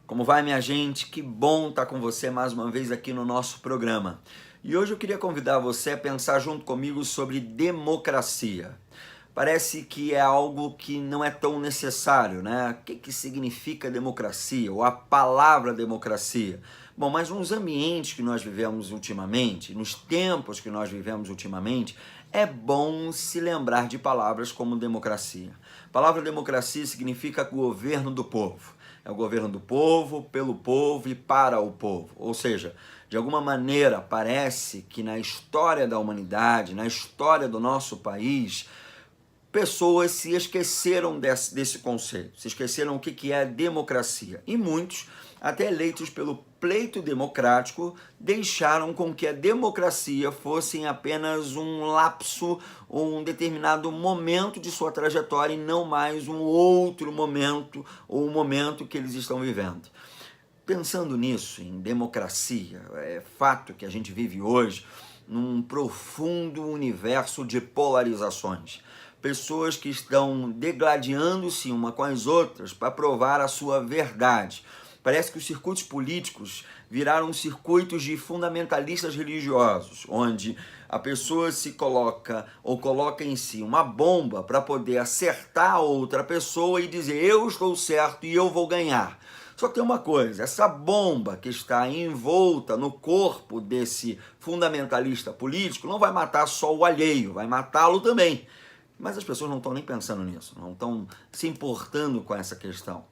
Como vai, minha gente? Que bom estar com você mais uma vez aqui no nosso programa. E hoje eu queria convidar você a pensar junto comigo sobre democracia. Parece que é algo que não é tão necessário, né? O que significa democracia, ou a palavra democracia? Bom, mas nos ambientes que nós vivemos ultimamente, nos tempos que nós vivemos ultimamente, é bom se lembrar de palavras como democracia. A palavra democracia significa governo do povo. É o governo do povo, pelo povo e para o povo. Ou seja, de alguma maneira parece que na história da humanidade, na história do nosso país, pessoas se esqueceram desse conceito, se esqueceram o que é democracia. E muitos, até eleitos pelo pleito democrático, deixaram com que a democracia fosse apenas um lapso, um determinado momento de sua trajetória e não mais um outro momento ou um momento que eles estão vivendo. Pensando nisso, em democracia, é fato que a gente vive hoje num profundo universo de polarizações. Pessoas que estão degladiando-se uma com as outras para provar a sua verdade. Parece que os circuitos políticos viraram circuitos de fundamentalistas religiosos, onde a pessoa se coloca ou coloca em si uma bomba para poder acertar a outra pessoa e dizer eu estou certo e eu vou ganhar. Só tem uma coisa, essa bomba que está envolta no corpo desse fundamentalista político não vai matar só o alheio, vai matá-lo também. Mas as pessoas não estão nem pensando nisso, não estão se importando com essa questão.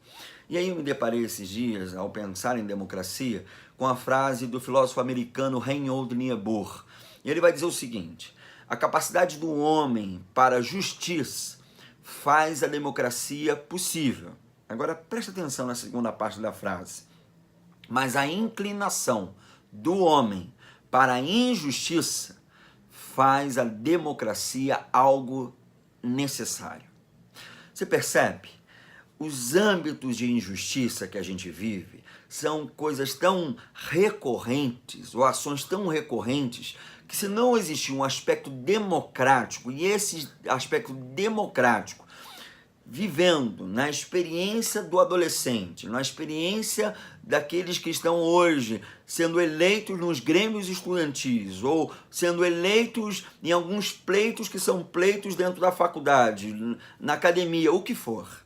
E aí eu me deparei esses dias, ao pensar em democracia, com a frase do filósofo americano Reinhold Niebuhr. E ele vai dizer o seguinte: a capacidade do homem para a justiça faz a democracia possível. Agora preste atenção na segunda parte da frase. Mas a inclinação do homem para a injustiça faz a democracia algo necessário. Você percebe? Os âmbitos de injustiça que a gente vive são coisas tão recorrentes, ou ações tão recorrentes, que se não existir um aspecto democrático, e esse aspecto democrático vivendo na experiência do adolescente, na experiência daqueles que estão hoje sendo eleitos nos grêmios estudantis ou sendo eleitos em alguns pleitos que são pleitos dentro da faculdade, na academia, o que for.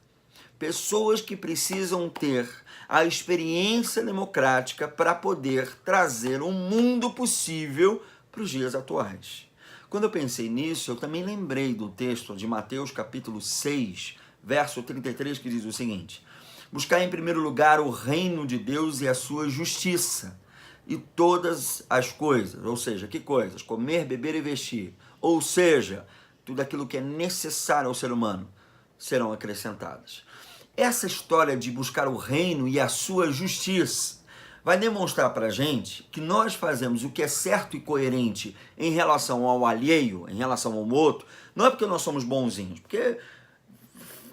Pessoas que precisam ter a experiência democrática para poder trazer um mundo possível para os dias atuais. Quando eu pensei nisso, eu também lembrei do texto de Mateus capítulo 6, verso 33, que diz o seguinte: buscar em primeiro lugar o reino de Deus e a sua justiça, e todas as coisas, ou seja, que coisas? Comer, beber e vestir, ou seja, tudo aquilo que é necessário ao ser humano, serão acrescentadas. Essa história de buscar o reino e a sua justiça vai demonstrar para a gente que nós fazemos o que é certo e coerente em relação ao alheio, em relação ao outro, não é porque nós somos bonzinhos, porque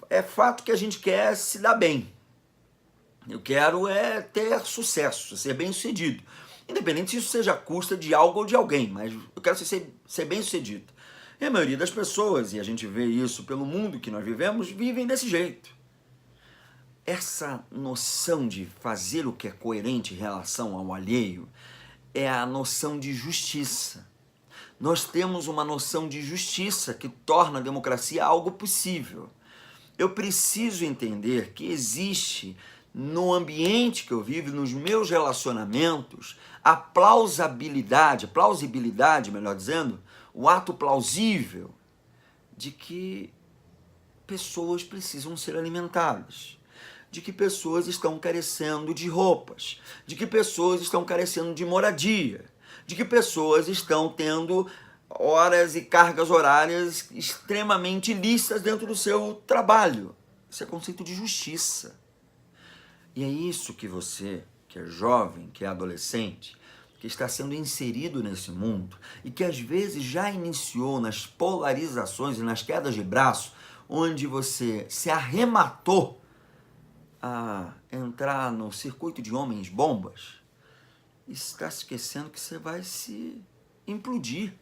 é fato que a gente quer se dar bem. Eu quero ter sucesso, ser bem sucedido. Independente se isso seja à custa de algo ou de alguém, mas eu quero ser bem sucedido. E a maioria das pessoas, e a gente vê isso pelo mundo que nós vivemos, vivem desse jeito. Essa noção de fazer o que é coerente em relação ao alheio é a noção de justiça. Nós temos uma noção de justiça que torna a democracia algo possível. Eu preciso entender que existe no ambiente que eu vivo, nos meus relacionamentos, a plausibilidade, melhor dizendo, o ato plausível de que pessoas precisam ser alimentadas, de que pessoas estão carecendo de roupas, de que pessoas estão carecendo de moradia, de que pessoas estão tendo horas e cargas horárias extremamente ilícitas dentro do seu trabalho. Isso é conceito de justiça. E é isso que você, que é jovem, que é adolescente, que está sendo inserido nesse mundo e que às vezes já iniciou nas polarizações e nas quedas de braço, onde você se arrematou a entrar no circuito de homens bombas, e está se esquecendo que você vai se implodir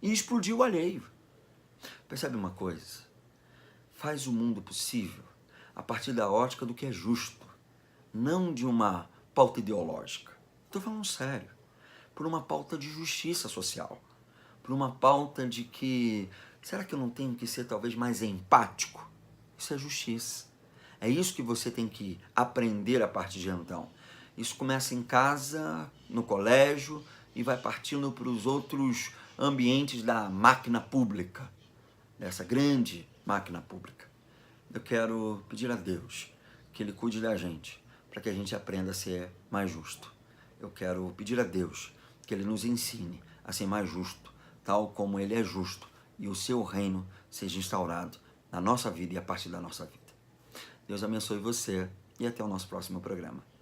e explodir o alheio. Percebe uma coisa? Faz o mundo possível a partir da ótica do que é justo, não de uma pauta ideológica. Estou falando sério. Por uma pauta de justiça social. Por uma pauta de que, será que eu não tenho que ser talvez mais empático? Isso é justiça. É isso que você tem que aprender a partir de então. Isso começa em casa, no colégio e vai partindo para os outros ambientes da máquina pública, dessa grande máquina pública. Eu quero pedir a Deus que Ele cuide da gente, para que a gente aprenda a ser mais justo. Eu quero pedir a Deus que Ele nos ensine a ser mais justo, tal como Ele é justo, e o seu reino seja instaurado na nossa vida e a partir da nossa vida. Deus abençoe você e até o nosso próximo programa.